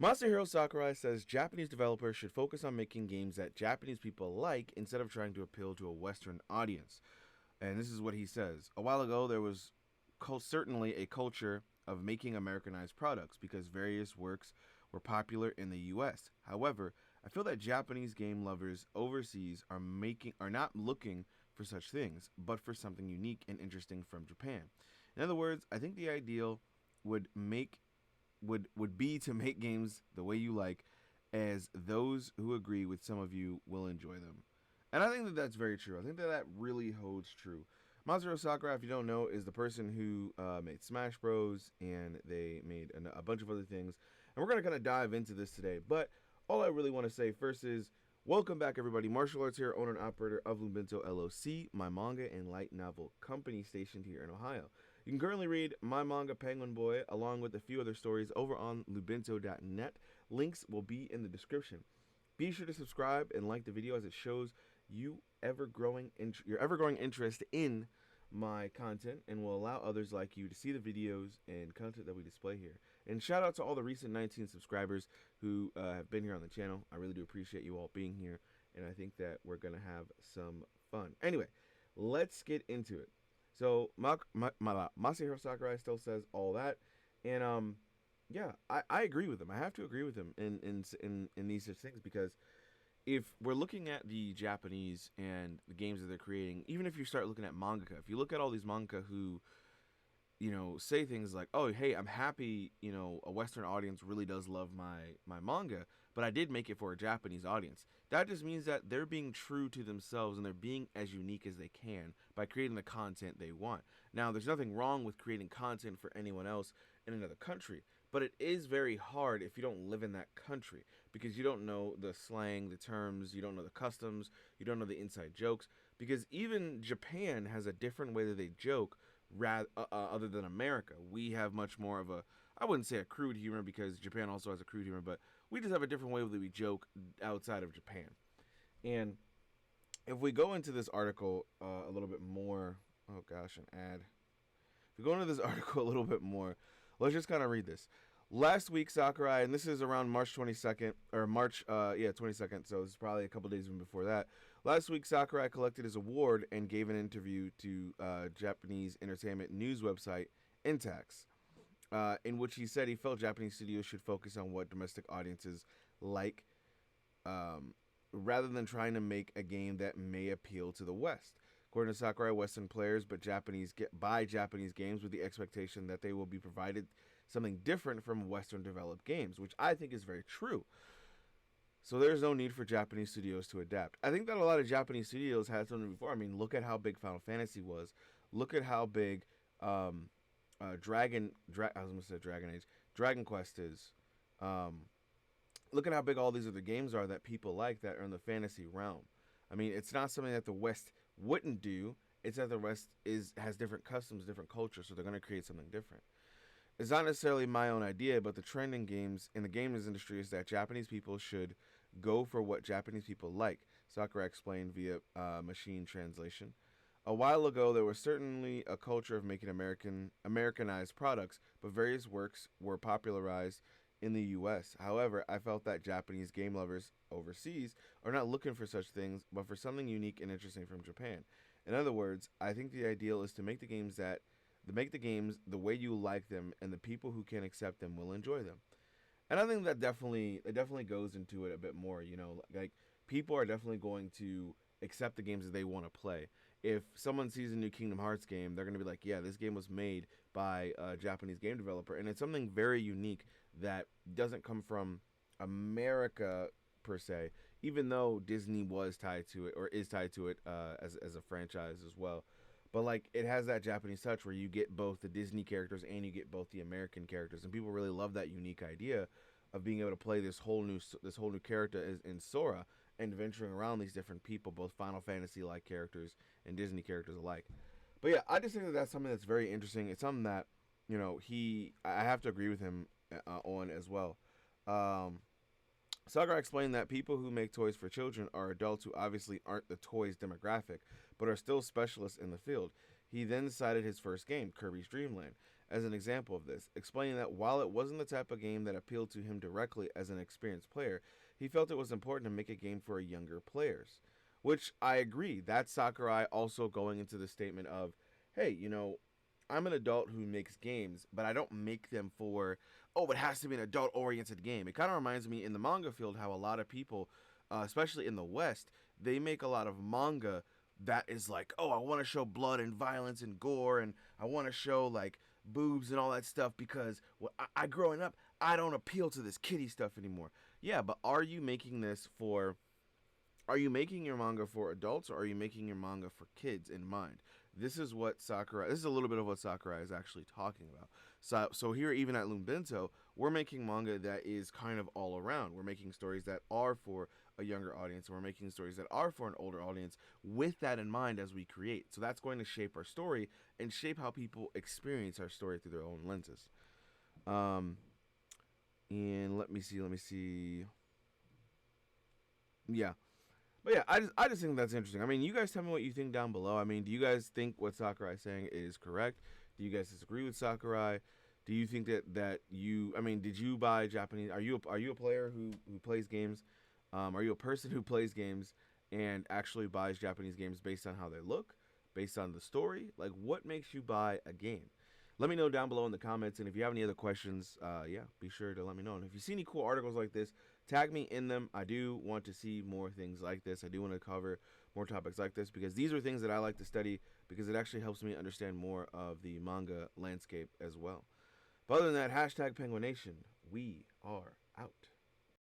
Masahiro Sakurai says Japanese developers should focus on making games that Japanese people like instead of trying to appeal to a Western audience. And this is what he says. A while ago, there was certainly a culture of making Americanized products because various works were popular in the US. However, I feel that Japanese game lovers overseas are not looking for such things, but for something unique and interesting from Japan. In other words, I think the ideal would make would be to make games the way you like, as those who agree with some of you will enjoy them. And I think that that's very true. I think that that really holds true. Masahiro Sakurai, if you don't know, is the person who made Smash Bros. And they made a bunch of other things. And we're going to kind of dive into this today. But all I really want to say first is, welcome back, everybody. Marshulartz here, owner and operator of Lubinto LLC, my manga and light novel company stationed here in Ohio. You can currently read my manga, Penguin Boy, along with a few other stories over on lubinto.net. Links will be in the description. Be sure to subscribe and like the video, as it shows your ever-growing interest in my content and will allow others like you to see the videos and content that we display here. And shout out to all the recent 19 subscribers who have been here on the channel. I really do appreciate you all being here, and I think that we're going to have some fun. Anyway, let's get into it. So Masahiro Sakurai still says all that, and yeah, I agree with him. I have to agree with him in these such things, because if we're looking at the Japanese and the games that they're creating, even if you start looking at mangaka, if you look at all these mangaka who, say things like, oh, hey, I'm happy, a Western audience really does love my manga, but I did make it for a Japanese audience. That just means that they're being true to themselves and they're being as unique as they can by creating the content they want. Now, there's nothing wrong with creating content for anyone else in another country, but it is very hard if you don't live in that country, because you don't know the slang, the terms, you don't know the customs, you don't know the inside jokes, because even Japan has a different way that they joke other than America. We have much more of a, I wouldn't say a crude humor, because Japan also has a crude humor, but we just have a different way that we joke outside of Japan. And if we go into this article a little bit more, oh gosh, an ad. If we go into this article a little bit more, let's just kind of read this. Last week, Sakurai, and this is around March 22nd, or March, 22nd, so this is probably a couple days even before that. Last week, Sakurai collected his award and gave an interview to Japanese entertainment news website Intax, in which he said he felt Japanese studios should focus on what domestic audiences like, rather than trying to make a game that may appeal to the West. According to Sakurai, Western players buy Japanese games with the expectation that they will be provided something different from Western developed games, which I think is very true. So there's no need for Japanese studios to adapt. I think that a lot of Japanese studios had something before. I mean, look at how big Final Fantasy was. Look at how big Dragon Quest is. Look at how big all these other games are that people like that are in the fantasy realm. I mean, it's not something that the West wouldn't do. It's that the West has different customs, different cultures, so they're going to create something different. It's not necessarily my own idea, but the trend in the games industry is that Japanese people should go for what Japanese people like, Sakurai explained via machine translation. A while ago, there was certainly a culture of making Americanized products, but various works were popularized in the U.S. However, I felt that Japanese game lovers overseas are not looking for such things, but for something unique and interesting from Japan. In other words, I think the ideal is to make the games the way you like them, and the people who can accept them will enjoy them. And I think that definitely goes into it a bit more. Like, people are definitely going to accept the games that they want to play. If someone sees a new Kingdom Hearts game, they're going to be like, yeah, this game was made by a Japanese game developer, and it's something very unique that doesn't come from America per se, even though Disney was tied to it, or is tied to it as a franchise as well. But like, it has that Japanese touch where you get both the Disney characters and you get both the American characters, and people really love that unique idea of being able to play this whole new character in Sora and venturing around these different people, both Final Fantasy-like characters and Disney characters alike. But yeah, I just think that that's something that's very interesting. It's something that, I have to agree with him on as well. Sakurai explained that people who make toys for children are adults who obviously aren't the toys demographic, but are still specialists in the field. He then cited his first game, Kirby's Dream Land, as an example of this, explaining that while it wasn't the type of game that appealed to him directly as an experienced player, he felt it was important to make a game for younger players. Which I agree. That's Sakurai also going into the statement of, hey, I'm an adult who makes games, but I don't make them for, oh, it has to be an adult oriented game. It kind of reminds me in the manga field how a lot of people, especially in the West, they make a lot of manga that is like, oh, I want to show blood and violence and gore, and I want to show like boobs and all that stuff because I growing up, I don't appeal to this kiddie stuff anymore. Yeah, but are you making this for? Are you making your manga for adults, or are you making your manga for kids in mind? This is what Sakurai. This is a little bit of what Sakurai is actually talking about. So here, even at Lumbento, we're making manga that is kind of all around. We're making stories that are for a younger audience, and we're making stories that are for an older audience with that in mind as we create. So that's going to shape our story and shape how people experience our story through their own lenses. Um, and let me see. Yeah, but yeah, I just think that's interesting. I mean, you guys tell me what you think down below. I mean, do you guys think what Sakurai is saying is correct? Do you guys disagree with Sakurai? Do you think that you? I mean, did you buy Japanese? Are you a player who plays games? Are you a person who plays games and actually buys Japanese games based on how they look, based on the story? Like, what makes you buy a game? Let me know down below in the comments, and if you have any other questions, yeah, be sure to let me know. And if you see any cool articles like this, tag me in them. I do want to see more things like this. I do want to cover more topics like this because these are things that I like to study because it actually helps me understand more of the manga landscape as well. But other than that, hashtag Penguination, we are out.